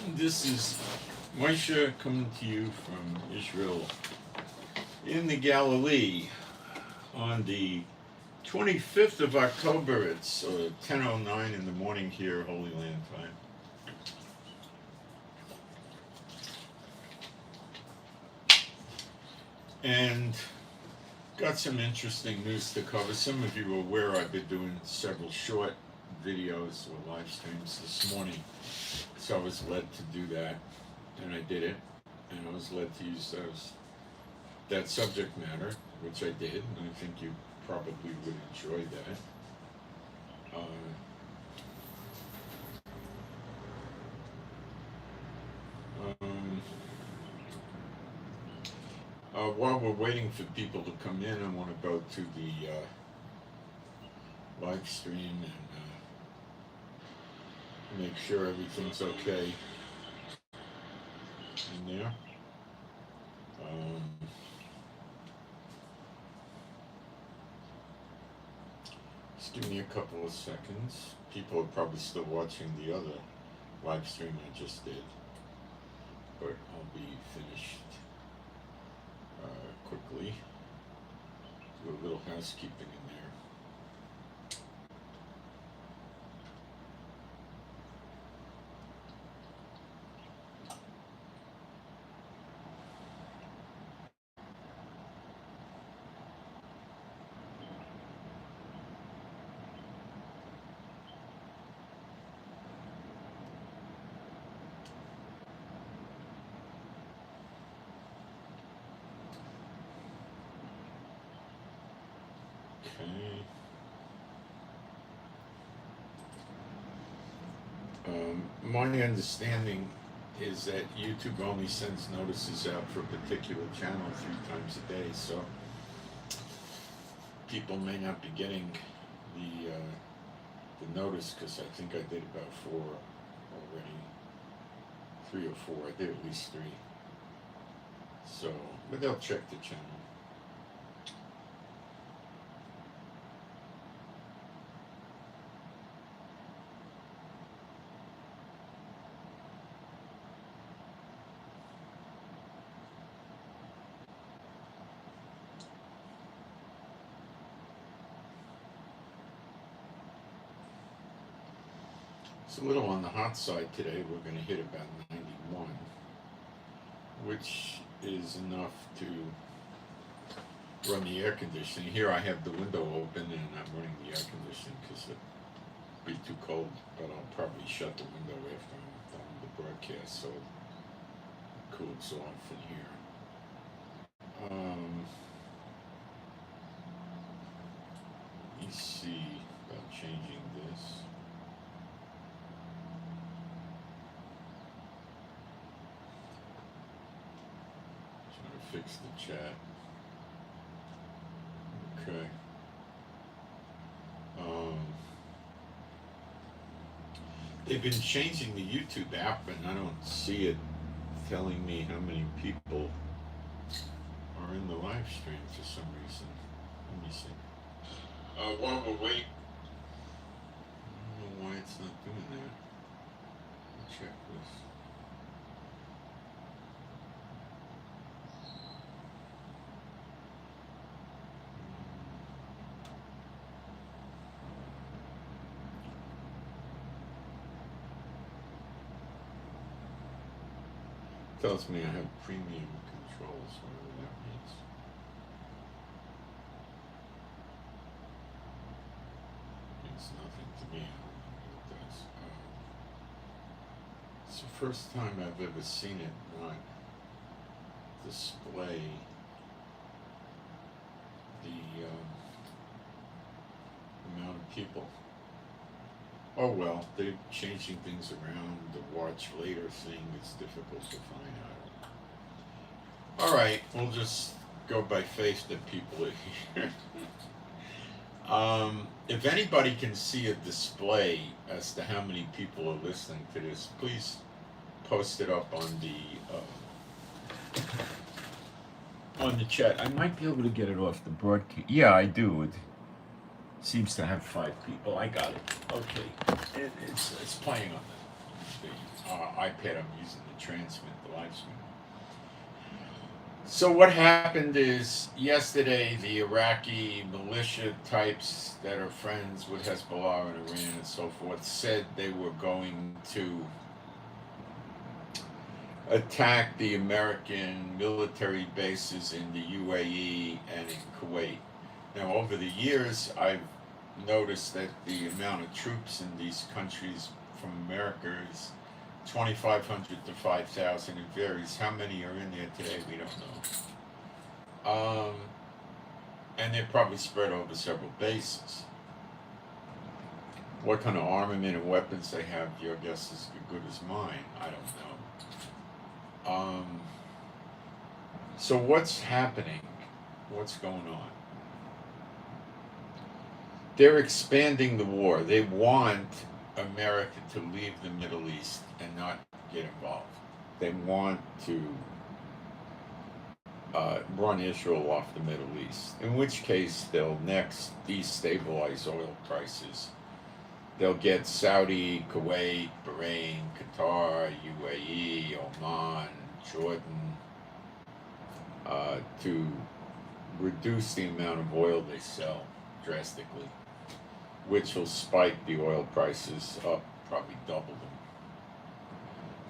This is Moshe coming to you from Israel in the Galilee on the 25th of October. It's 10:09 in the morning here, Holy Land time. And got some interesting news to cover. Some of you are aware I've been doing several short videos or live streams this morning. So I was led to do that, and I did it. And I was led to use that subject matter, which I did, and I think you probably would enjoy that. While we're waiting for people to come in, I want to go to the live stream and make sure everything's okay in there. Just give me a couple of seconds. People are probably still watching the other live stream I just did, but I'll be finished quickly. Do a little housekeeping in there. My understanding is that YouTube only sends notices out for a particular channel 3 times a day, so people may not be getting the notice, because I think I did about 4 already, 3 or 4. I did at least 3. So, but they'll check the channel. It's a little on the hot side today. We're going to hit about 91, which is enough to run the air conditioning. Here I have the window open and I'm running the air conditioning because it'd be too cold, but I'll probably shut the window after I'm done with the broadcast so it cools off in here. Let me see about changing this. Fix the chat. Okay. They've been changing the YouTube app, and I don't see it telling me how many people are in the live stream for some reason. Let me see. While we're waiting, I don't know why it's not doing that. I'll check this. Tells me I have premium controls, whatever that means. Means nothing to me. I don't know what it does. It's the first time I've ever seen it not display the amount of people. Oh well, they're changing things around. The watch later thing is difficult to find out. Alright, we'll just go by faith that people are here. If anybody can see a display as to how many people are listening to this, please post it up on the chat. I might be able to get it off the broadcast. Yeah, I do. It seems to have 5 people. I got it. Okay. It's playing on the iPad I'm using to transmit the live stream. So what happened is yesterday the Iraqi militia types that are friends with Hezbollah and Iran and so forth said they were going to attack the American military bases in the UAE and in Kuwait. Now, over the years, I've noticed that the amount of troops in these countries from America is 2,500 to 5,000. It varies. How many are in there today? We don't know. And they're probably spread over several bases. What kind of armament and weapons they have, your guess is as good as mine. I don't know. So what's happening? What's going on? They're expanding the war. They want America to leave the Middle East and not get involved. They want to run Israel off the Middle East, in which case they'll next destabilize oil prices. They'll get Saudi, Kuwait, Bahrain, Qatar, UAE, Oman, Jordan to reduce the amount of oil they sell drastically, which will spike the oil prices up, probably double them.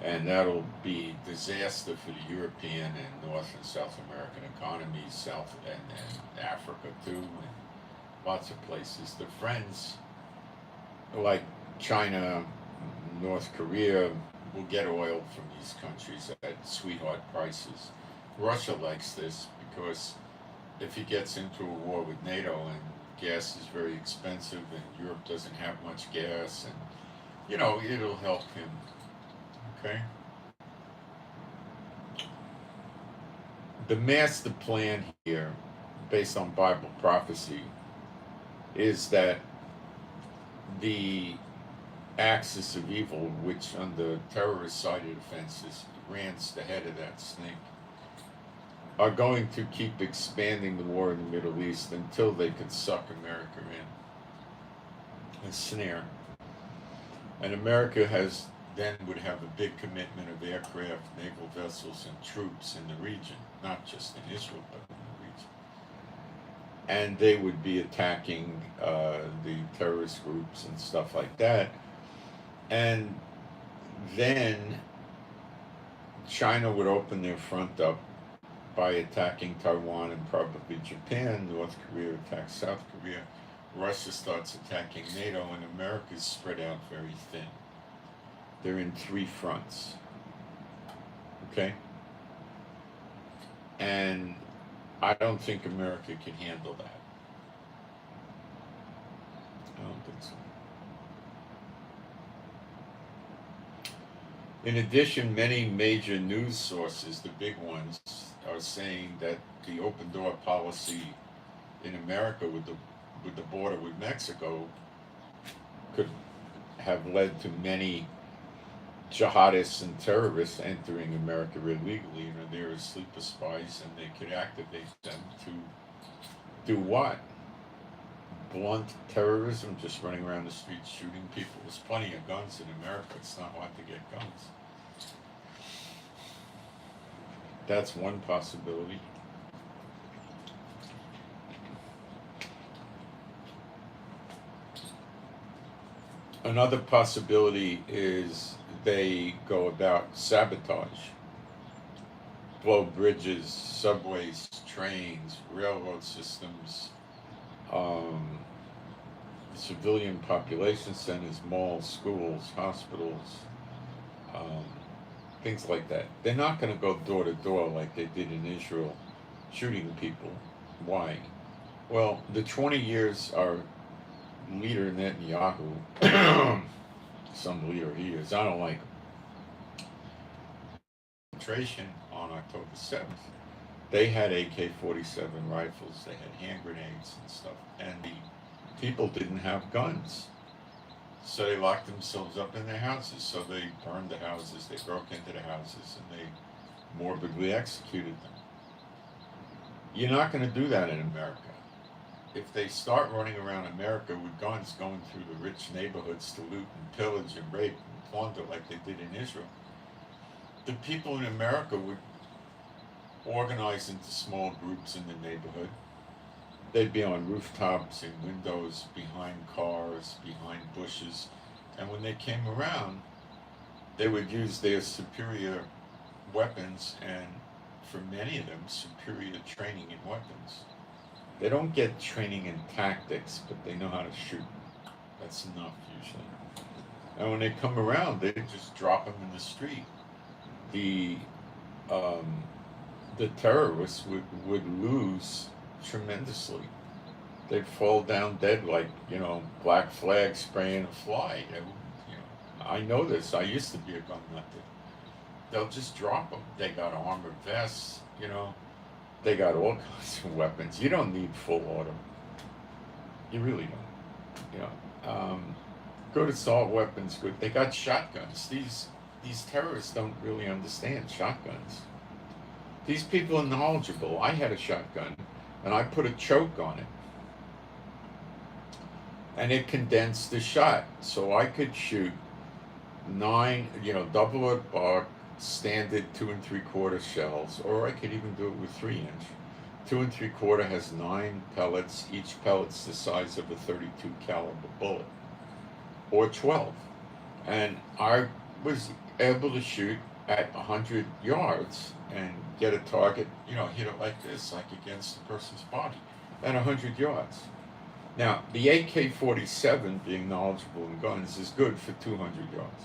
And that'll be disaster for the European and North and South American economies, South and Africa too, and lots of places. The friends like China, North Korea will get oil from these countries at sweetheart prices. Russia likes this because if he gets into a war with NATO and gas is very expensive and Europe doesn't have much gas, and it'll help him. Okay? The master plan here, based on Bible prophecy, is that the axis of evil, which under terrorist-sided offenses Iran's the head of that snake, are going to keep expanding the war in the Middle East until they could suck America in. A snare. And America would have a big commitment of aircraft, naval vessels, and troops in the region, not just in Israel, but in the region. And they would be attacking the terrorist groups and stuff like that. And then China would open their front up by attacking Taiwan and probably Japan. North Korea attacks South Korea. Russia starts attacking NATO, and America's spread out very thin. They're in 3 fronts. Okay? And I don't think America can handle that. I don't think so. In addition, many major news sources, the big ones, are saying that the open door policy in America with the border with Mexico could have led to many jihadists and terrorists entering America illegally. They're sleeper spies, and they could activate them to do what? Blunt terrorism, just running around the streets shooting people. There's plenty of guns in America. It's not hard to get guns. That's one possibility. Another possibility is they go about sabotage. Blow bridges, subways, trains, railroad systems, civilian population centers, malls, schools, hospitals, things like that. They're not going to go door to door like they did in Israel, shooting people. Why? Well, the 20 years our leader Netanyahu, some leader he is, I don't like him. On October 7th, they had AK-47 rifles, they had hand grenades and stuff, and the people didn't have guns. So they locked themselves up in their houses. So they burned the houses, they broke into the houses, and they morbidly executed them. You're not going to do that in America. If they start running around America with guns going through the rich neighborhoods to loot and pillage and rape and plunder like they did in Israel. The people in America would organize into small groups in the neighborhood. They'd be on rooftops, in windows, behind cars, behind bushes. And when they came around, they would use their superior weapons and, for many of them, superior training in weapons. They don't get training in tactics, but they know how to shoot. That's enough, usually. And when they come around, they just drop them in the street. The terrorists would lose tremendously. They'd fall down dead like, black flag spraying a fly. I know this. I used to be a gun nut. They'll just drop them. They got armored vests, They got all kinds of weapons. You don't need full auto. You really don't. Good assault weapons, good. They got shotguns. These terrorists don't really understand shotguns. These people are knowledgeable. I had a shotgun, and I put a choke on it. And it condensed the shot. So I could shoot 9, double bark, standard 2 3/4 shells, or I could even do it with 3-inch. 2 3/4 has 9 pellets. Each pellet's the size of a .32 caliber bullet, or 12. And I was able to shoot at 100 yards and get a target, hit it like this, like against the person's body, at 100 yards. Now, the AK-47, being knowledgeable in guns, is good for 200 yards.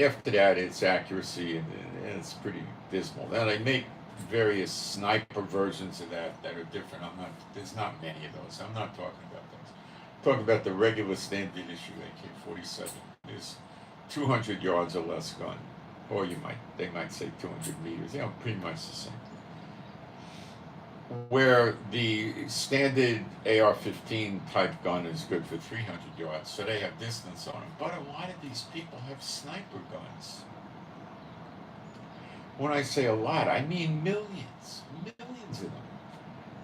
After that, it's accuracy, and it's pretty dismal. Now, they make various sniper versions of that are different. There's not many of those. I'm not talking about those. I'm talking about the regular standard issue AK-47. It's 200 yards or less gun. Or they might say 200 meters, pretty much the same. Where the standard AR-15 type gun is good for 300 yards, so they have distance on them. But a lot of these people have sniper guns. When I say a lot, I mean millions of them.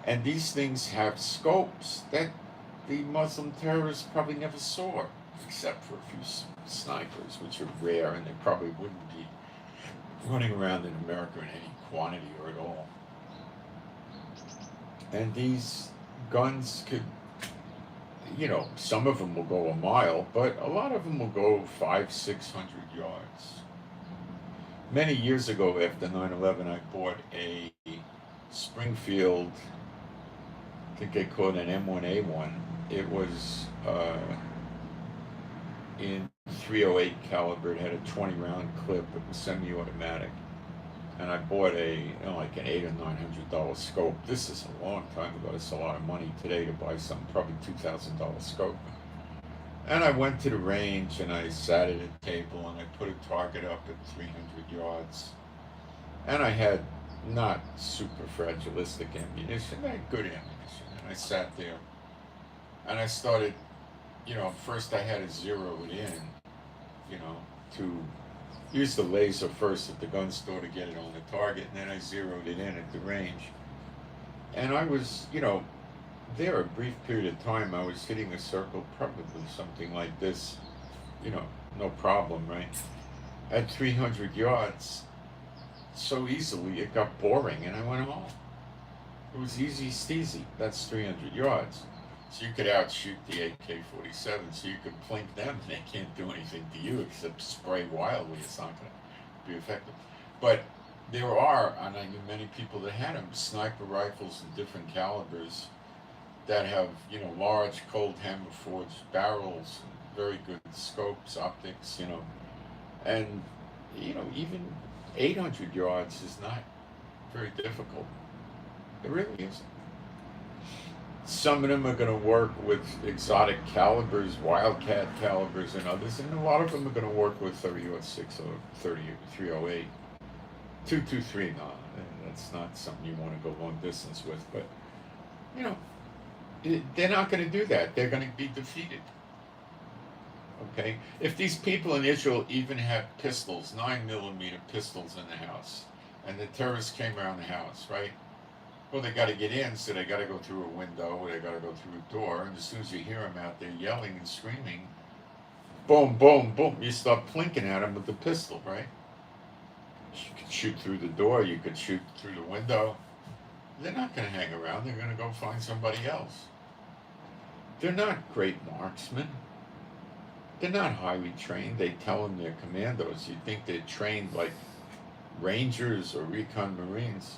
And these things have scopes that the Muslim terrorists probably never saw, except for a few snipers, which are rare, and they probably wouldn't be running around in America in any quantity or at all. And these guns could, some of them will go a mile, but a lot of them will go 500-600 yards. Many years ago, after 9/11, I bought a Springfield, I think they called it an M1A1. It was in .308 caliber. It had a 20-round clip. It was semi-automatic. And I bought like an $800 or $900 scope. This is a long time ago. It's a lot of money today to buy something, probably $2,000 scope. And I went to the range and I sat at a table and I put a target up at 300 yards. And I had not super fragilistic ammunition, I had good ammunition. And I sat there and I started, first I had to zero it in, to use the laser first at the gun store to get it on the target, and then I zeroed it in at the range. And I was, there a brief period of time, I was hitting a circle, probably something like this, no problem, right? At 300 yards, so easily, it got boring, and I went home. It was easy steezy. That's 300 yards. So you could outshoot the AK-47, so you could plink them, and they can't do anything to you except spray wildly. It's not going to be effective. But there are, and I knew many people that had them, sniper rifles in different calibers that have, large cold hammer forged barrels, and very good scopes, optics, and, even 800 yards is not very difficult. It really isn't. Some of them are going to work with exotic calibers, wildcat calibers, and others, and a lot of them are going to work with 30-06 or 308. 223, no, that's not something you want to go long distance with, but, they're not going to do that. They're going to be defeated. Okay? If these people in Israel even had pistols, 9mm pistols in the house, and the terrorists came around the house, right? Well, they got to get in, so they got to go through a window, or they got to go through a door, and as soon as you hear them out there yelling and screaming, Boom, boom, boom. You start plinking at them with the pistol, right? You could shoot through the door. You could shoot through the window. They're not going to hang around. They're going to go find somebody else. They're not great marksmen. They're not highly trained. They tell them they're commandos. You think they're trained like Rangers or Recon Marines.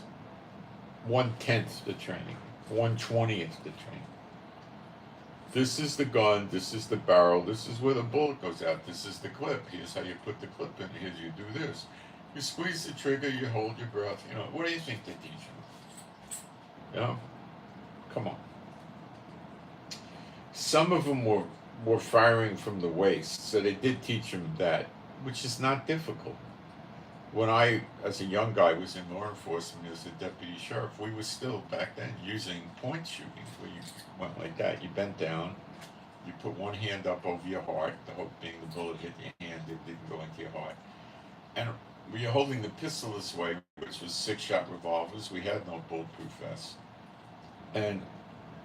1/10 the training, 1/20th the training. This is the gun, this is the barrel, this is where the bullet goes out, this is the clip, here's how you put the clip in, here's you do this. You squeeze the trigger, you hold your breath, what do you think they teach you? Come on. Some of them were firing from the waist, so they did teach them that, which is not difficult. When I, as a young guy, was in law enforcement as a deputy sheriff, we were still back then using point shooting, where you went like that. You bent down, you put one hand up over your heart, the hope being the bullet hit your hand, it didn't go into your heart. And we were holding the pistol this way, which was 6-shot revolvers. We had no bulletproof vests. And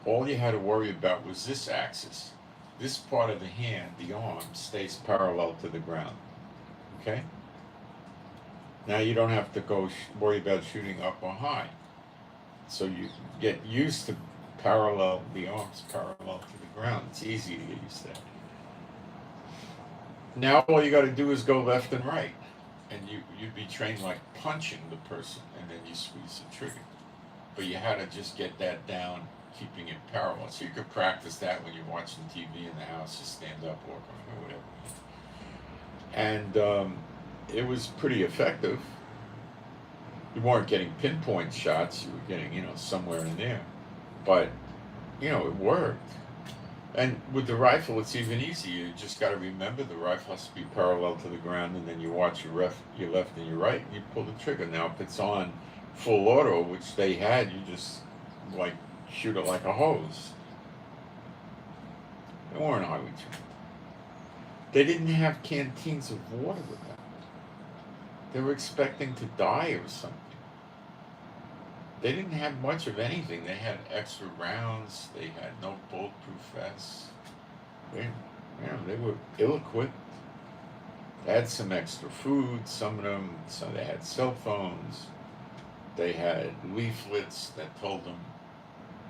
all you had to worry about was this axis. This part of the hand, the arm, stays parallel to the ground. Okay? Now you don't have to worry about shooting up or high. So you get used to the arms parallel to the ground. It's easy to get used to that. Now all you got to do is go left and right. And you'd be trained like punching the person, and then you squeeze the trigger. But you had to just get that down, keeping it parallel. So you could practice that when you're watching TV in the house, just stand up, walk around, or whatever. And it was pretty effective. You weren't getting pinpoint shots, you were getting, somewhere in there. But, it worked. And with the rifle, it's even easier. You just got to remember the rifle has to be parallel to the ground, and then you watch your left and your right, and you pull the trigger. Now, if it's on full auto, which they had, you just, shoot it like a hose. They weren't highway trained. They didn't have canteens of water with them. They were expecting to die or something. They didn't have much of anything. They had extra rounds. They had no bulletproof vests. They were ill-equipped. They had some extra food, some of them. So they had cell phones. They had leaflets that told them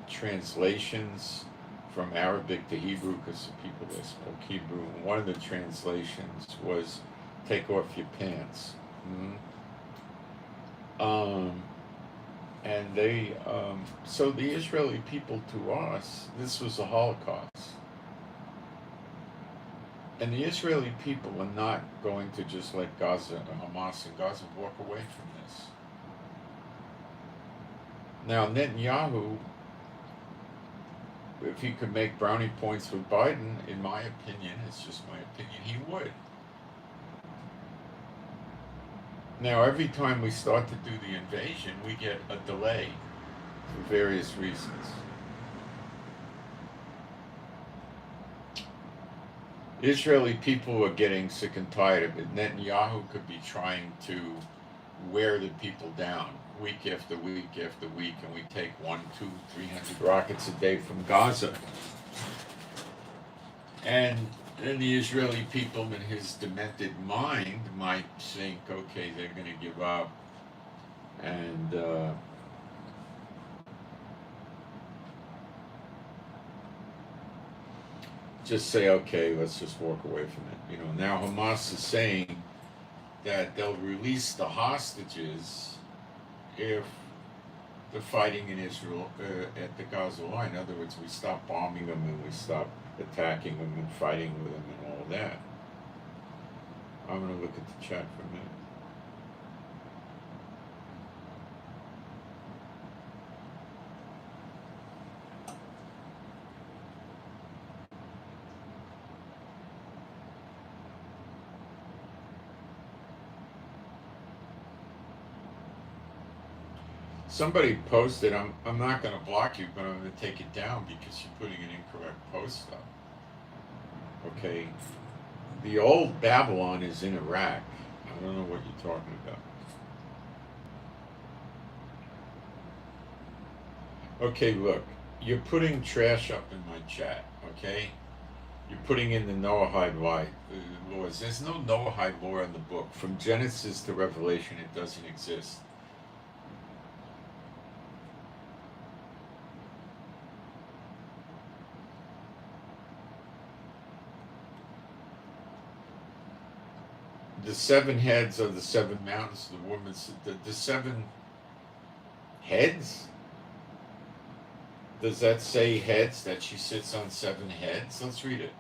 translations from Arabic to Hebrew, because the people that spoke Hebrew. And one of the translations was, "Take off your pants." And they, so the Israeli people, to us, this was a Holocaust. And the Israeli people are not going to just let Gaza, Hamas and Gaza walk away from this. Now, Netanyahu, if he could make brownie points with Biden, in my opinion, it's just my opinion, he would. Now, every time we start to do the invasion, we get a delay for various reasons. Israeli people are getting sick and tired of it. Netanyahu could be trying to wear the people down week after week after week, and we take 100, 200, 300 rockets a day from Gaza. And then the Israeli people, in his demented mind, might think, okay, they're going to give up, and just say, okay, let's just walk away from it. Now Hamas is saying that they'll release the hostages if the fighting in Israel at the Gaza line. In other words, we stop bombing them and we stop attacking them and fighting with them and all that. I'm going to look at the chat for a minute. Somebody posted, I'm not going to block you, but I'm going to take it down because you're putting an incorrect post up. Okay, the old Babylon is in Iraq. I don't know what you're talking about. Okay, look, you're putting trash up in my chat, okay? You're putting in the Noahide laws. There's no Noahide law in the book. From Genesis to Revelation, it doesn't exist. The 7 heads of the 7 mountains, the woman's, the 7 heads? Does that say heads, that she sits on 7 heads? Let's read it.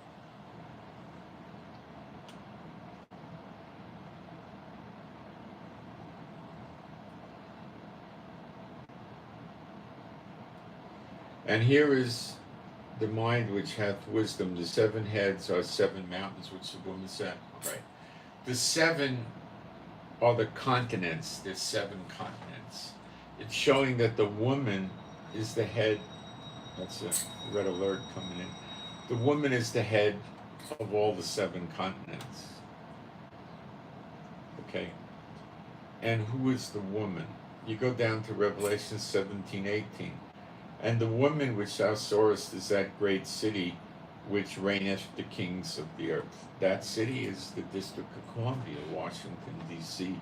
And here is the mind which hath wisdom. The 7 heads are 7 mountains, which the woman said. Right. The 7 are the continents. There's 7 continents. It's showing that the woman is the head. That's a red alert coming in. The woman is the head of all the 7 continents. Okay. And who is the woman? You go down to Revelation 17:18. And the woman which thou sawest is that great city which reigneth the kings of the earth. That city is the District of Columbia, Washington, D.C.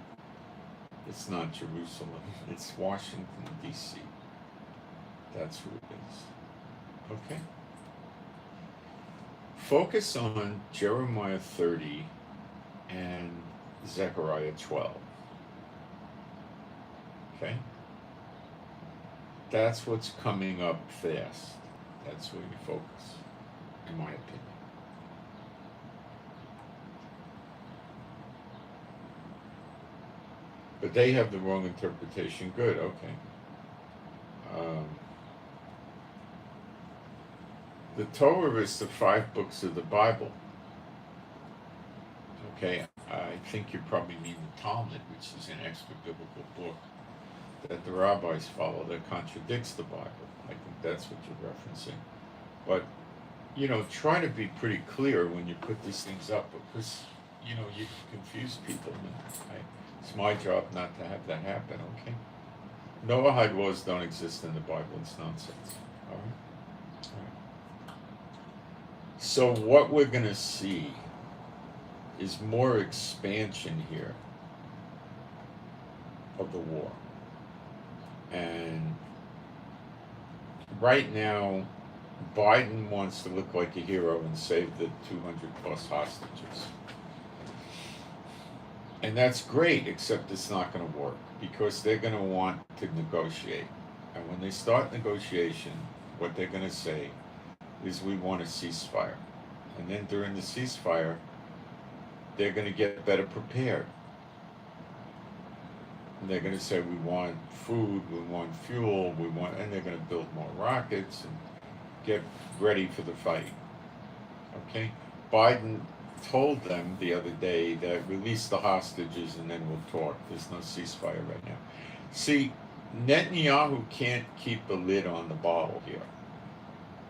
It's not Jerusalem. It's Washington, D.C. That's who it is. Okay? Focus on Jeremiah 30 and Zechariah 12. Okay? That's what's coming up fast. That's where you focus, in my opinion. But they have the wrong interpretation. Good, okay. The Torah is the 5 books of the Bible. Okay, I think you probably mean the Talmud, which is an extra biblical book that the rabbis follow that contradicts the Bible. I think that's what you're referencing. But, you know, try to be pretty clear when you put these things up, because, you know, you can confuse people. And it's my job not to have that happen, okay? Noahide laws don't exist in the Bible. It's nonsense. All right? All right. So what we're going to see is more expansion here of the war. And right now, Biden wants to look like a hero and save the 200 plus hostages. And that's great, except it's not going to work, because they're going to want to negotiate. And when they start negotiation, what they're going to say is, we want a ceasefire. And then during the ceasefire, they're going to get better prepared. And they're going to say, we want food, we want fuel, and they're going to build more rockets and get ready for the fight. Okay? Biden told them the other day that release the hostages and then we'll talk. There's no ceasefire right now. See, Netanyahu can't keep a lid on the bottle here.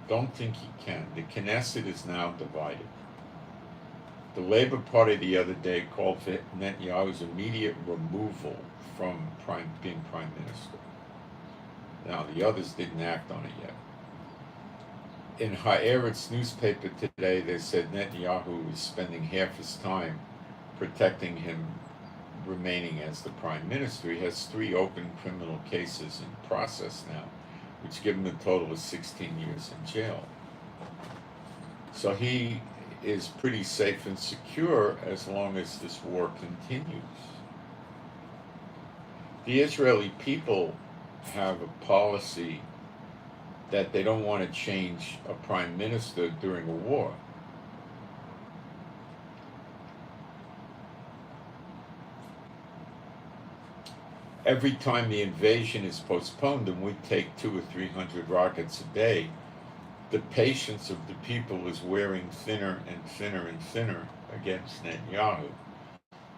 Don't think he can. The Knesset is now divided. The Labour Party the other day called for Netanyahu's immediate removal from being prime minister. Now, the others didn't act on it yet. In Haaretz newspaper today, they said Netanyahu is spending half his time protecting him remaining as the prime minister. He has 3 open criminal cases in process now, which give him a total of 16 years in jail. So he is pretty safe and secure as long as this war continues. The Israeli people have a policy that they don't want to change a prime minister during a war. Every time the invasion is postponed and we take 200 or 300 rockets a day, the patience of the people is wearing thinner and thinner and thinner against Netanyahu.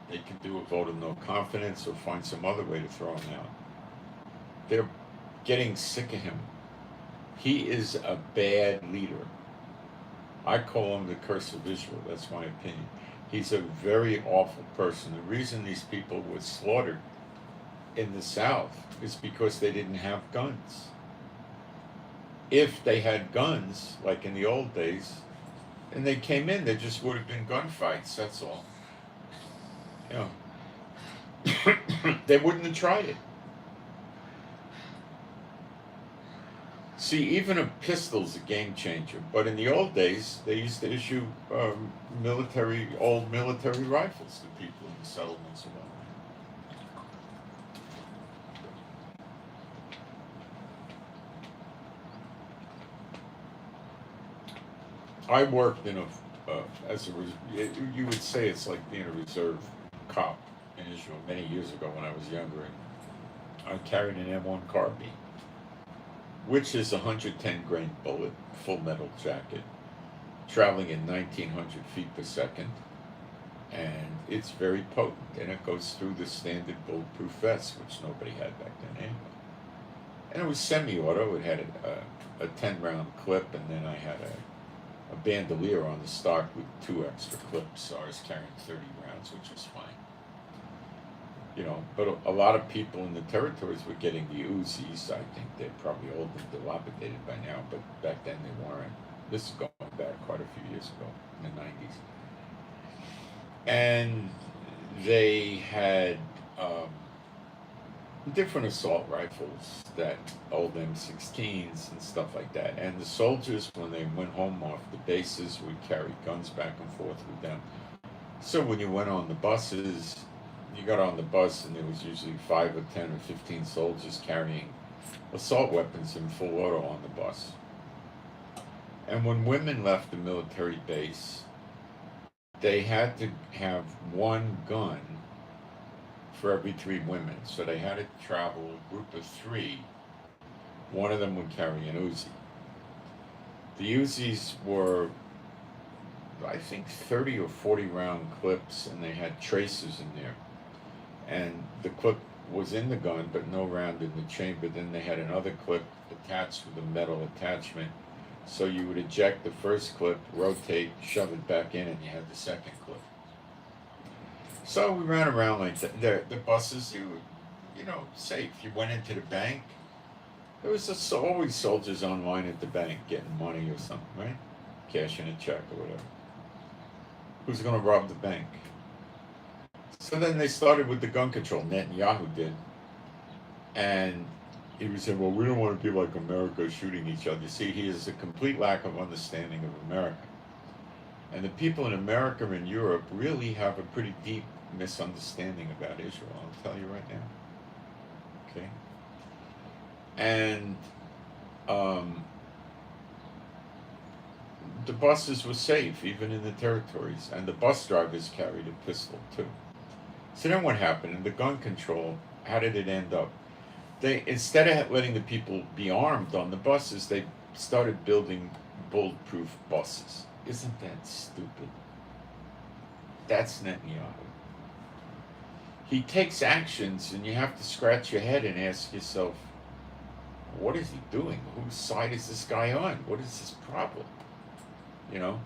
They can do a vote of no confidence or find some other way to throw him out. They're getting sick of him. He is a bad leader. I call him the curse of Israel. That's my opinion. He's a very awful person. The reason these people were slaughtered in the South is because they didn't have guns. If they had guns, like in the old days, and they came in, there just would have been gunfights, that's all. You know, they wouldn't have tried it. See, even a pistol's a game changer, but in the old days, they used to issue old military rifles to people in the settlements around. I worked in you would say it's like being a reserve cop in Israel many years ago when I was younger, and I carried an M1 carbine, which is a 110 grain bullet, full metal jacket, traveling in 1900 feet per second, and it's very potent, and it goes through the standard bulletproof vest, which nobody had back then anyway. And it was semi-auto. It had a 10-round clip, and then I had a bandolier on the stock with 2 extra clips, so I was carrying 30 rounds, which was fine. You know, but a lot of people in the territories were getting the Uzis. I think they're probably old and dilapidated by now, but back then they weren't. This is going back quite a few years ago, in the 90s. And they had different assault rifles, that old M16s and stuff like that. And the soldiers, when they went home off the bases, would carry guns back and forth with them. So when you went on the buses, you got on the bus and there was usually 5 or 10 or 15 soldiers carrying assault weapons in full auto on the bus. And when women left the military base, they had to have 1 gun for every 3 women. So they had to travel a group of 3. One of them would carry an Uzi. The Uzis were, I think, 30 or 40 round clips, and they had tracers in there. And the clip was in the gun, but no round in the chamber. Then they had another clip attached with a metal attachment. So you would eject the first clip, rotate, shove it back in, and you had the second clip. So we ran around like that. The buses, you know, safe. You went into the bank. There was always soldiers on line at the bank getting money or something, right? Cashing a check or whatever. Who's going to rob the bank? So then they started with the gun control. Netanyahu did. And he was saying, well, we don't want to be like America shooting each other. You see, he has a complete lack of understanding of America. And the people in America and Europe really have a pretty deep misunderstanding about Israel. I'll tell you right now. Okay? And the buses were safe, even in the territories. And the bus drivers carried a pistol, too. So then what happened? In the gun control, how did it end up? They, instead of letting the people be armed on the buses, they started building bulletproof buses. Isn't that stupid? That's Netanyahu. He takes actions, and you have to scratch your head and ask yourself, what is he doing? Whose side is this guy on? What is his problem? You know?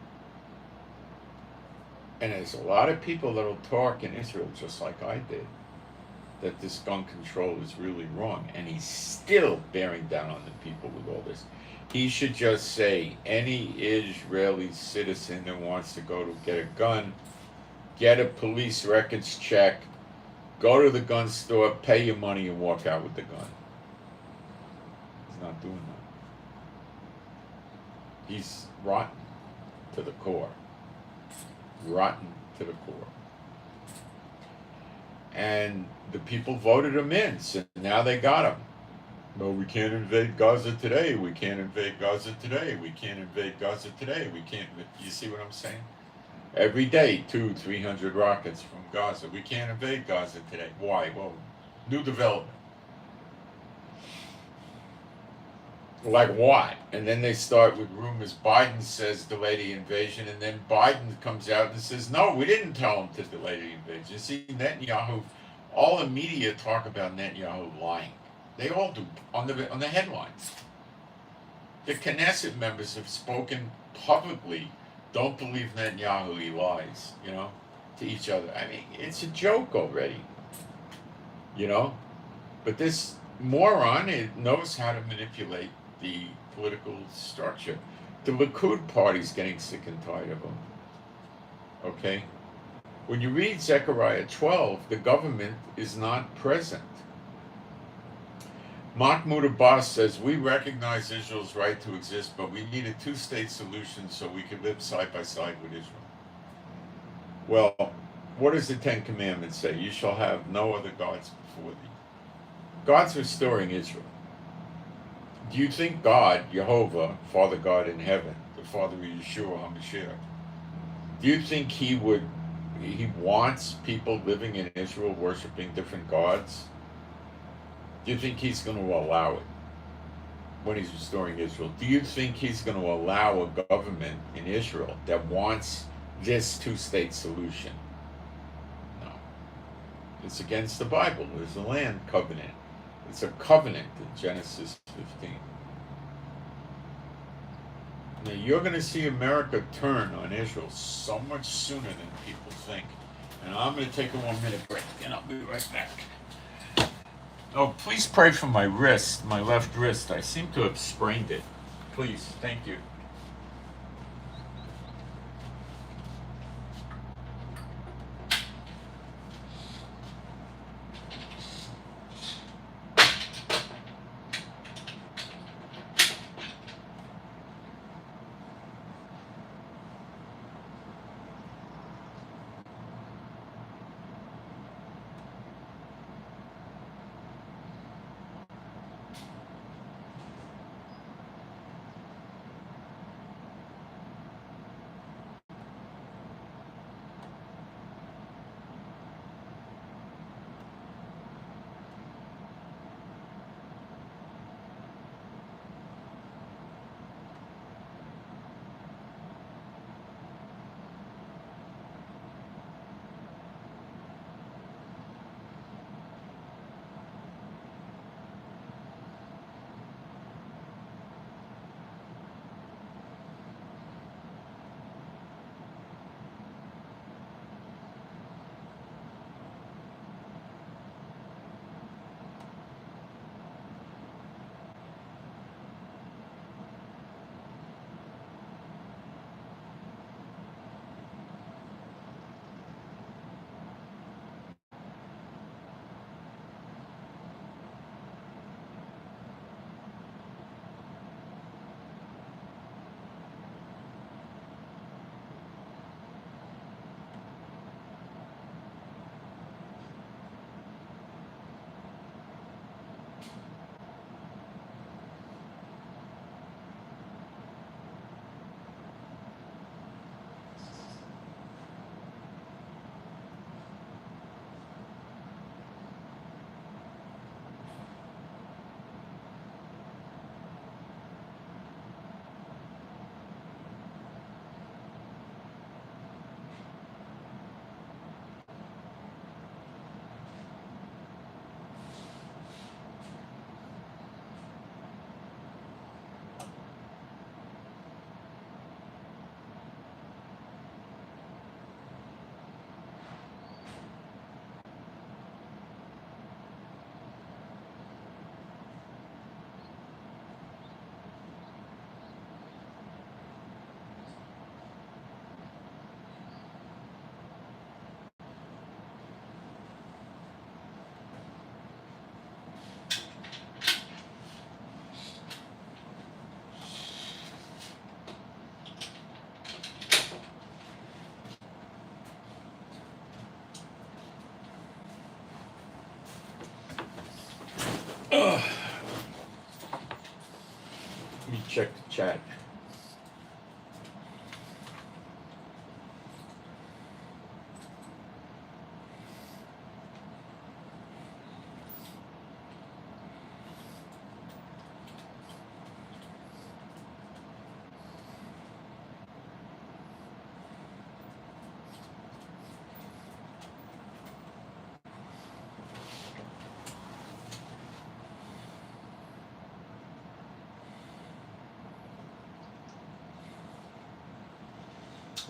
And there's a lot of people that'll talk in Israel, just like I did, that this gun control is really wrong, and he's still bearing down on the people with all this. He should just say, any Israeli citizen that wants to go to get a gun, get a police records check, go to the gun store, pay your money, and walk out with the gun. He's not doing that. He's rotten to the core. Rotten to the core. And the people voted him in, so now they got him. No, we can't invade Gaza today. We can't invade Gaza today. We can't invade Gaza today. We can't. You see what I'm saying? Every day, 200-300 rockets from Gaza. We can't invade Gaza today. Why? Well, new development. Like what? And then they start with rumors. Biden says delay the invasion, and then Biden comes out and says, no, we didn't tell him to delay the invasion. You see, Netanyahu, all the media talk about Netanyahu lying. They all do, on the headlines. The Knesset members have spoken publicly, don't believe Netanyahu, he lies, you know, to each other. I mean, it's a joke already, you know? But this moron knows how to manipulate the political structure. The Likud party's getting sick and tired of them. Okay? When you read Zechariah 12, the government is not present. Mahmoud Abbas says, we recognize Israel's right to exist, but we need a two-state solution so we can live side by side with Israel. Well, what does the Ten Commandments say? You shall have no other gods before thee. God's restoring Israel. Do you think God, Jehovah, Father God in heaven, the Father of Yeshua HaMashiach, do you think he wants people living in Israel worshiping different gods? Do you think he's going to allow it when he's restoring Israel? Do you think he's going to allow a government in Israel that wants this two-state solution? No. It's against the Bible. There's a land covenant. It's a covenant in Genesis 15. Now, you're going to see America turn on Israel so much sooner than people think. And I'm going to take a 1 minute break, and I'll be right back. Oh, please pray for my wrist, my left wrist. I seem to have sprained it. Please, thank you. Let me check the chat.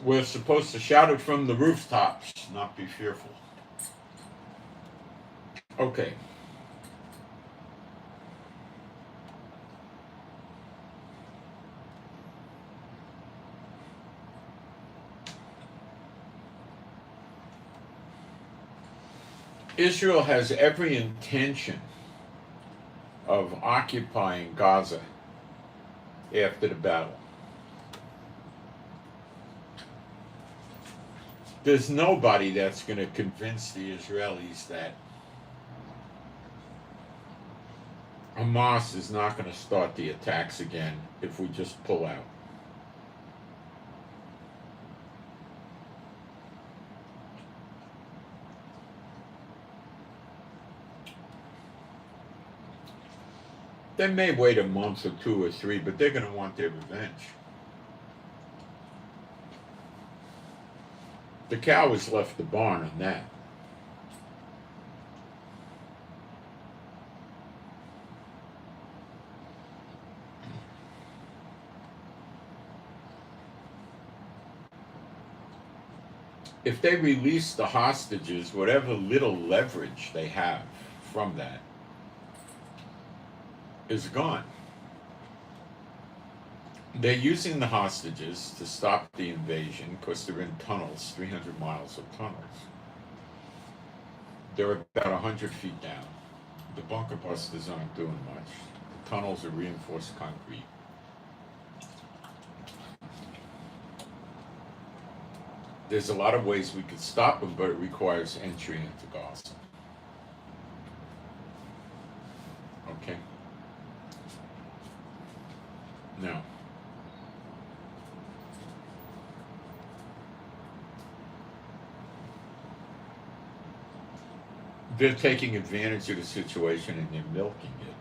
We're supposed to shout it from the rooftops, not be fearful. Okay. Israel has every intention of occupying Gaza after the battle. There's nobody that's going to convince the Israelis that Hamas is not going to start the attacks again if we just pull out. They may wait a month or 2 or 3, but they're going to want their revenge. The cow has left the barn on that. If they release the hostages, whatever little leverage they have from that is gone. They're using the hostages to stop the invasion because they're in tunnels, 300 miles of tunnels. They're about 100 feet down. The bunker busters aren't doing much. The tunnels are reinforced concrete. There's a lot of ways we could stop them, but it requires entry into Gaza. Okay? Now, they're taking advantage of the situation and they're milking it.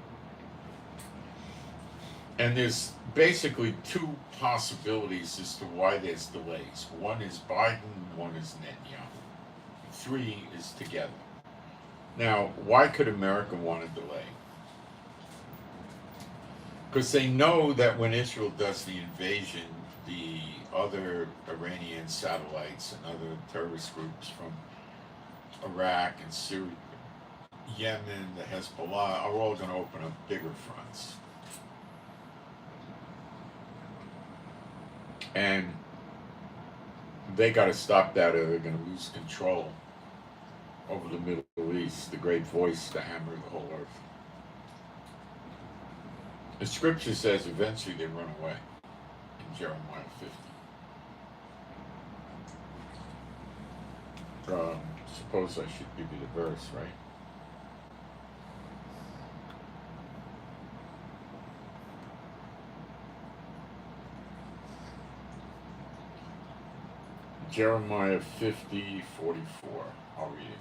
And there's basically 2 possibilities as to why there's delays. One is Biden, one is Netanyahu. 3 is together. Now, why could America want to delay? Because they know that when Israel does the invasion, the other Iranian satellites and other terrorist groups from Iraq and Syria, Yemen, the Hezbollah, are all going to open up bigger fronts. And they got to stop that or they're going to lose control over the Middle East, the great voice to hammer the whole earth. The scripture says eventually they run away in Jeremiah 50. Suppose I should give you the verse, right? Jeremiah 50:44. I'll read it.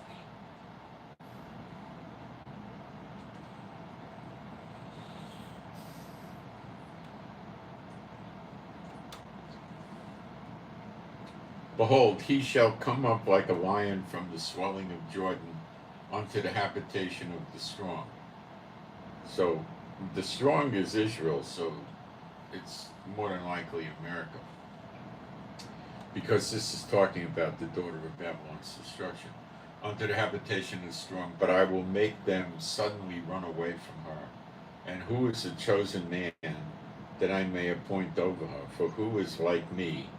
Behold, he shall come up like a lion from the swelling of Jordan unto the habitation of the strong. So the strong is Israel, so it's more than likely America. Because this is talking about the daughter of Babylon's destruction. Unto the habitation of the strong, but I will make them suddenly run away from her. And who is a chosen man that I may appoint over her? For who is like me?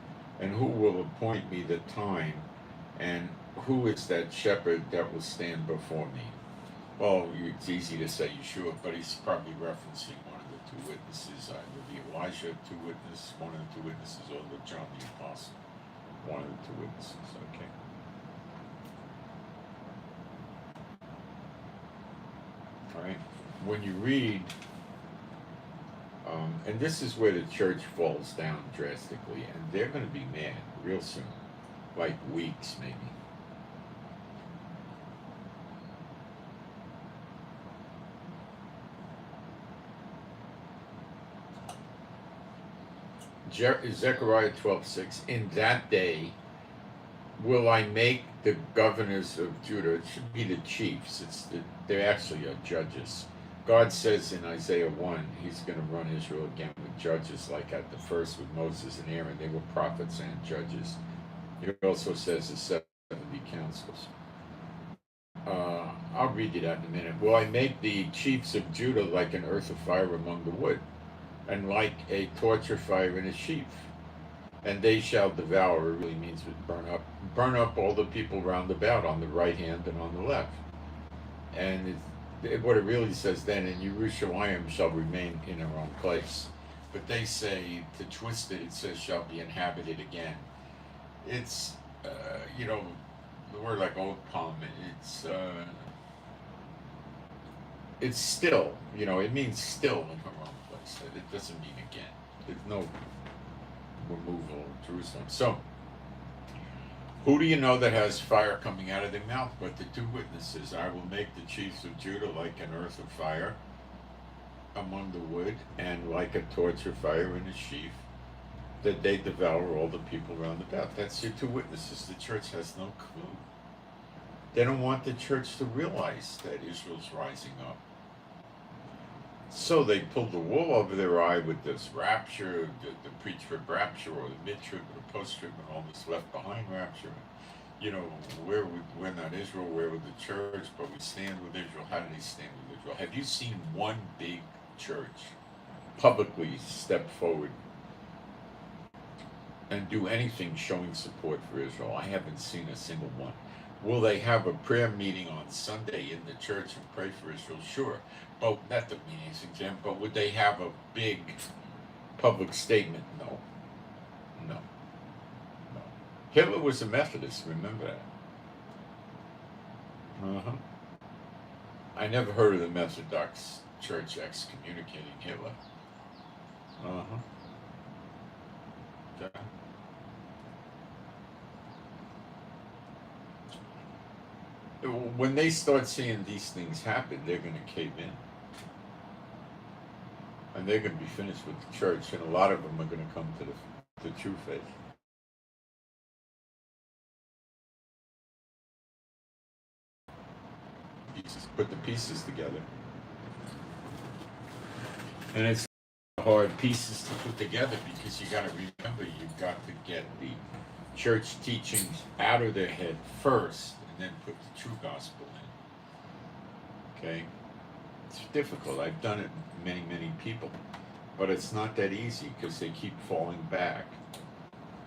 And who will appoint me the time? And who is that shepherd that will stand before me? Well, it's easy to say Yeshua, but he's probably referencing one of the 2 witnesses, either the Elijah 2 witnesses, one of the 2 witnesses, or the John the Apostle, one of the 2 witnesses, okay? All right, when you read, and this is where the church falls down drastically, and they're going to be mad real soon, like weeks maybe. Zechariah 12:6. In that day will I make the governors of Judah, it should be the chiefs, they're actually judges. God says in Isaiah 1, he's going to run Israel again with judges, like at the first with Moses and Aaron. They were prophets and judges. He also says the 70 councils. I'll read you that in a minute. Will I make the chiefs of Judah like an earth of fire among the wood, and like a torture fire in a sheaf? And they shall devour, it really means burn up all the people round about on the right hand and on the left. And what it really says then, and Jerusalem shall remain in her own place. But they say, to twist it, it says shall be inhabited again. It's, the word like old palm, it's still, it means still in her own place. It doesn't mean again. There's no removal of Jerusalem. So, who do you know that has fire coming out of their mouth but the two witnesses? I will make the chiefs of Judah like an earth of fire among the wood, and like a torch of fire in a sheaf, that they devour all the people round about. That's your two witnesses. The church has no clue. They don't want the church to realize that Israel's rising up. So they pulled the wool over their eye with this rapture, the pre-trib rapture, or the mid-trib, or the post-trib, and all this left behind rapture. We're not Israel, where with the church, but we stand with Israel. How do they stand with Israel? Have you seen one big church publicly step forward and do anything showing support for Israel? I haven't seen a single one. Will they have a prayer meeting on Sunday in the church and pray for Israel? Sure. But not the meetings again, but would they have a big public statement? No. No. No. Hitler was a Methodist, remember that. I never heard of the Methodist Church excommunicating Hitler. Yeah. When they start seeing these things happen, they're going to cave in. And they're going to be finished with the church, and a lot of them are going to come to the true faith. Put the pieces together. And it's hard pieces to put together, because you got to remember, you've got to get the church teachings out of their head first, and then put the true gospel in. Okay? It's difficult. I've done it with many, many people. But it's not that easy, because they keep falling back.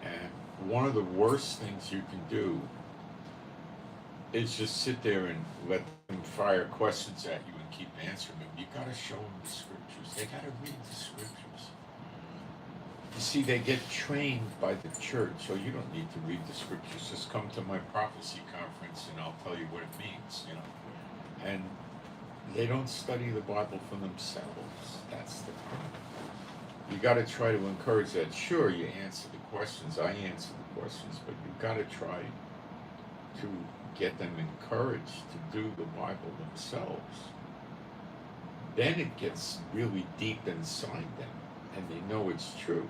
And one of the worst things you can do is just sit there and let them fire questions at you and keep answering them. You got to show them the scriptures. They got to read the scriptures. You see, they get trained by the church, so you don't need to read the scriptures. Just come to my prophecy conference and I'll tell you what it means, And they don't study the Bible for themselves. That's the problem. You got to try to encourage that. Sure, you answer the questions. I answer the questions, but you got to try to get them encouraged to do the Bible themselves. Then it gets really deep inside them, and they know it's true.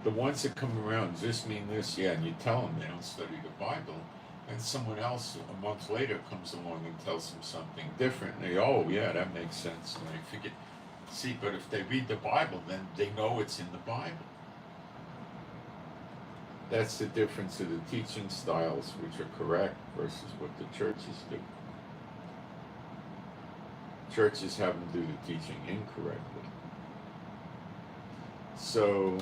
The ones that come around, does this mean this? Yeah, and you tell them they don't study the Bible, and someone else a month later comes along and tells them something different, and they, oh yeah, that makes sense, and they forget. See, but if they read the Bible, then they know it's in the Bible. That's the difference of the teaching styles, which are correct, versus what the churches do. Churches have them do the teaching incorrectly. So,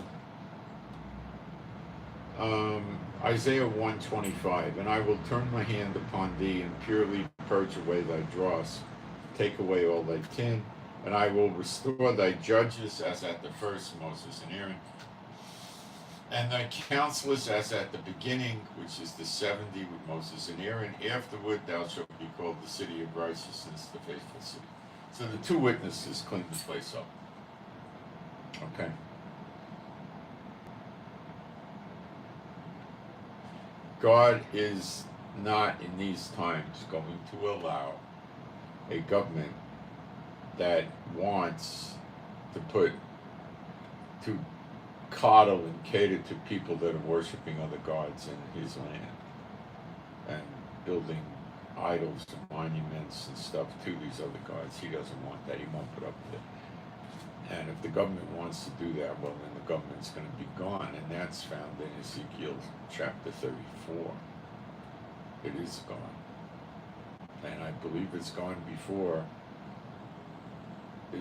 Isaiah 1:25, and I will turn my hand upon thee and purely purge away thy dross, take away all thy tin, and I will restore thy judges as at the first, Moses and Aaron, and thy counselors as at the beginning, which is the 70 with Moses and Aaron. Afterward thou shalt be called the city of righteousness, the faithful city. So the two witnesses clean the place up. Okay. God is not in these times going to allow a government that wants to coddle and cater to people that are worshiping other gods in his land and building idols and monuments and stuff to these other gods. He doesn't want that. He won't put up with it. And if the government wants to do that, well, then the government's going to be gone, and that's found in Ezekiel chapter 34. It is gone. And I believe it's gone before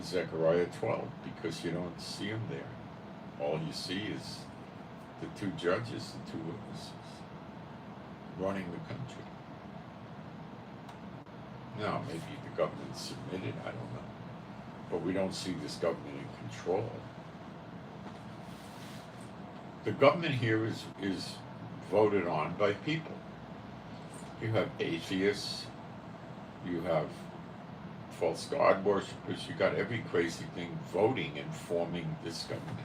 Zechariah 12, because you don't see them there. All you see is the two judges, the two witnesses, running the country. No, maybe the government submitted, I don't know. But we don't see this government in control. The government here is voted on by people. You have atheists, you have false god worshippers, you got every crazy thing voting and forming this government.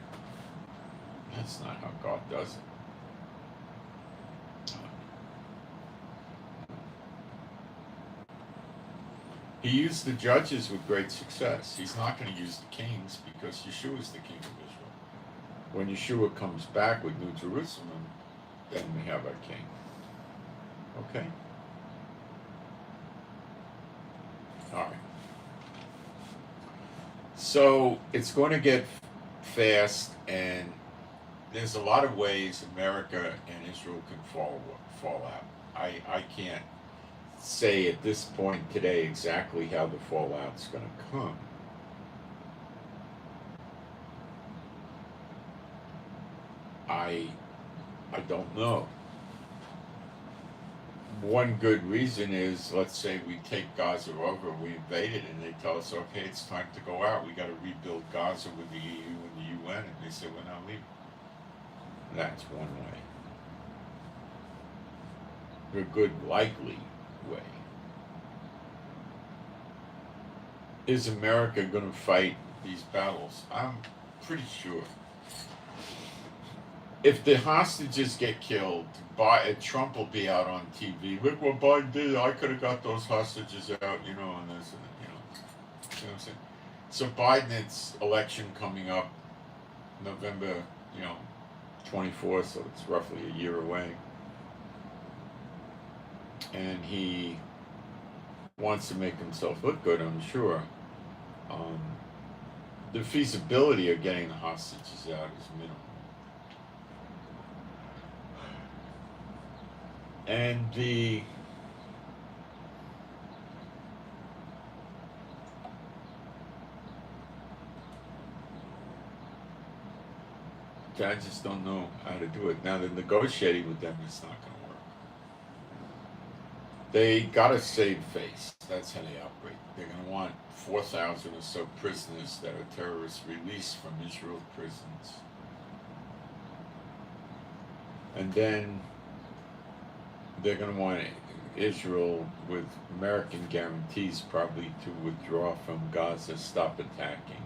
That's not how God does it. He used the judges with great success. He's not going to use the kings because Yeshua is the king of Israel. When Yeshua comes back with New Jerusalem, then we have our king. Okay? All right. So it's going to get fast, and there's a lot of ways America and Israel can fall out. I can't say at this point today exactly how the fallout's going to come. I don't know. One good reason is, let's say we take Gaza over, we invade it, and they tell us, okay, it's time to go out. We got to rebuild Gaza with the EU and the UN, and they say we're not leaving. That's one way. The good, likely way. Is America going to fight these battles? I'm pretty sure. If the hostages get killed, Trump will be out on TV. Look what Biden did. I could have got those hostages out, and this, you know what I'm saying? So Biden's election coming up November, 24th, so it's roughly a year away. And he wants to make himself look good, I'm sure. The feasibility of getting the hostages out is minimal. And I just don't know how to do it. Now, the negotiating with them is not going to work. They got to save face. That's how they operate. They're going to want 4,000 or so prisoners that are terrorists released from Israel prisons. And then they're going to want Israel with American guarantees probably to withdraw from Gaza, stop attacking.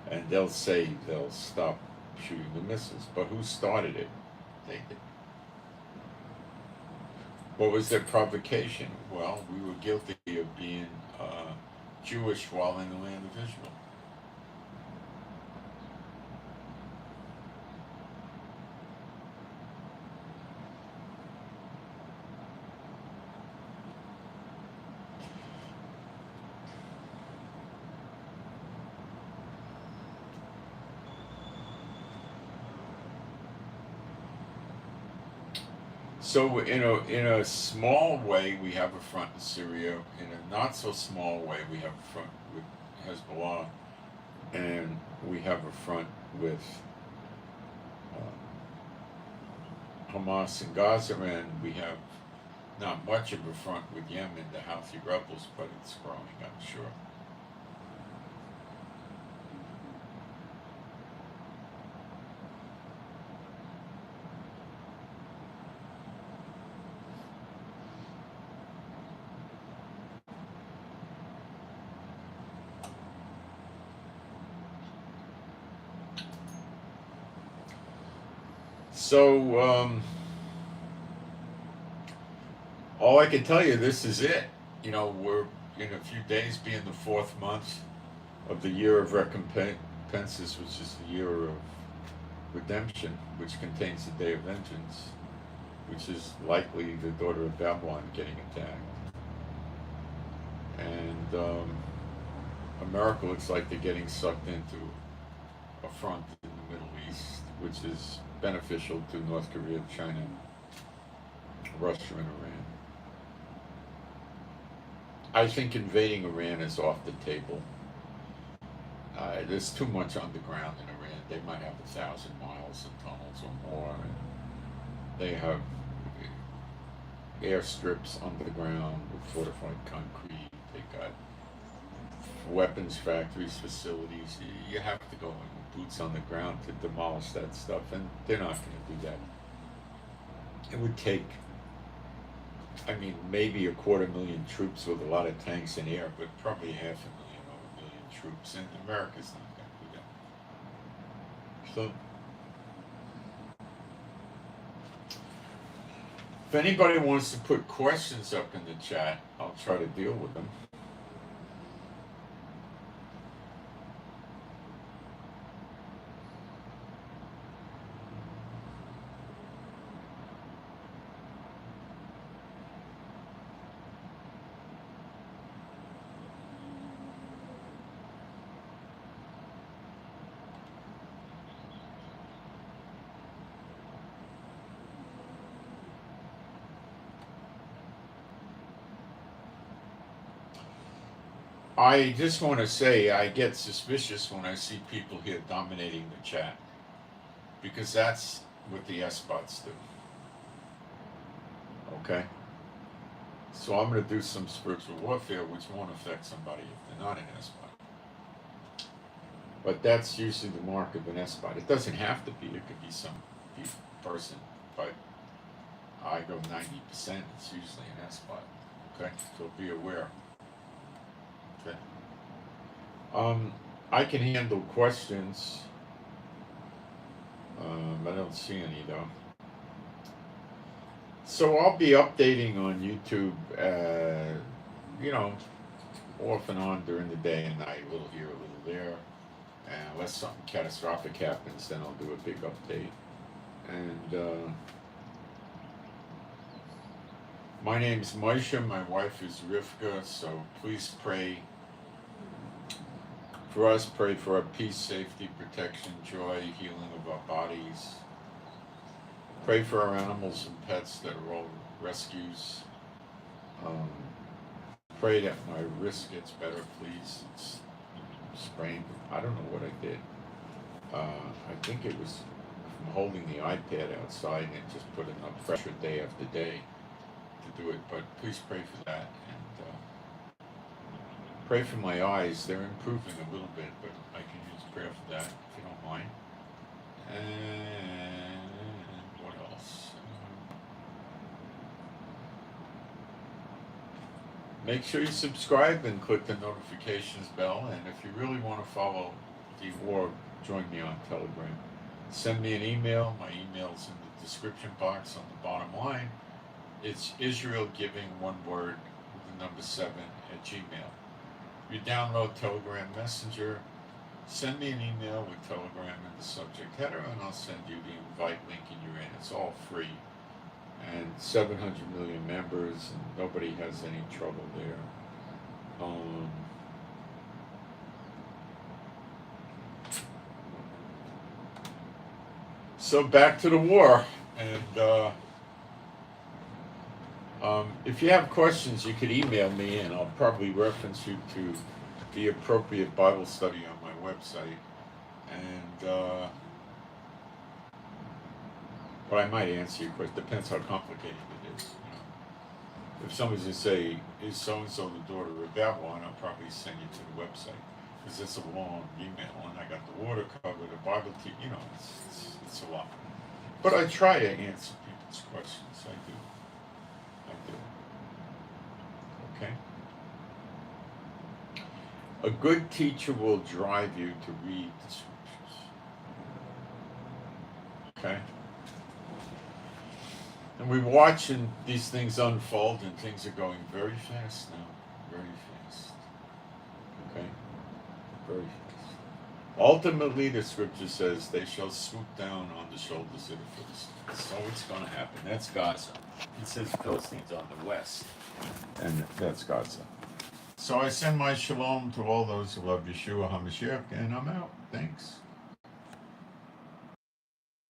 And they'll say they'll stop shooting the missiles. But who started it? They did. What was their provocation? Well, we were guilty of being Jewish while in the land of Israel. So in a small way, we have a front in Syria. In a not so small way, we have a front with Hezbollah, and we have a front with Hamas in Gaza, and we have not much of a front with Yemen, the Houthi rebels, but it's growing, I'm sure. So, all I can tell you, this is it. We're in a few days being the 4th month of the year of recompenses, which is the year of redemption, which contains the day of vengeance, which is likely the daughter of Babylon getting attacked. And America looks like they're getting sucked into a front in the Middle East, which is beneficial to North Korea, China, Russia, and Iran. I think invading Iran is off the table. There's too much underground in Iran. They might have 1,000 miles of tunnels or more. And they have airstrips under the ground with fortified concrete. They got weapons factories, facilities. You have to go in boots on the ground to demolish that stuff, and they're not going to do that. It would take, I mean, maybe 250,000 troops with a lot of tanks and air, but probably 500,000 or 1,000,000 troops, and America's not going to do that. So, if anybody wants to put questions up in the chat, I'll try to deal with them. I just want to say I get suspicious when I see people here dominating the chat, because that's what the S-bots do. Okay? So I'm going to do some spiritual warfare, which won't affect somebody if they're not an S-bot. But that's usually the mark of an S-bot. It doesn't have to be. It could be some person, but I go 90%. It's usually an S-bot. Okay? So be aware. Okay. I can handle questions. I don't see any though. So I'll be updating on YouTube, off and on during the day and night, a little here, a little there. And unless something catastrophic happens, then I'll do a big update. And my name's Moshe, my wife is Rivka, so please pray for us, pray for our peace, safety, protection, joy, healing of our bodies. Pray for our animals and pets that are all rescues. Pray that my wrist gets better, please. It's sprained. I don't know what I did. I think it was from holding the iPad outside and it just put enough pressure day after day to do it. But please pray for that. Pray for my eyes. They're improving a little bit, but I can use prayer for that if you don't mind. And what else? Make sure you subscribe and click the notifications bell. And if you really want to follow the war, join me on Telegram. Send me an email. My email's in the description box on the bottom line. It's Israel Giving, one word, with the number 7 at Gmail. You download Telegram Messenger, send me an email with Telegram in the subject header, and I'll send you the invite link and you're in. It's all free. And 700 million members, and nobody has any trouble there. So back to the war. And if you have questions, you could email me, and I'll probably reference you to the appropriate Bible study on my website. And but I might answer your question. Depends how complicated it is. If somebody's going to say, "Is so and so the daughter of Babylon?" I'll probably send you to the website because it's a long email, and I got the water cover, the Bible, it's a lot. But I try to answer people's questions. I do. Okay? A good teacher will drive you to read the scriptures. Okay? And we're watching these things unfold, and things are going very fast now. Very fast. Okay? Very fast. Ultimately, the scripture says they shall swoop down on the shoulders of the Philistines. So it's going to happen. That's Gaza. It says Philistines on the west. And that's Gaza. So I send my shalom to all those who love Yeshua HaMashiach, and I'm out. Thanks.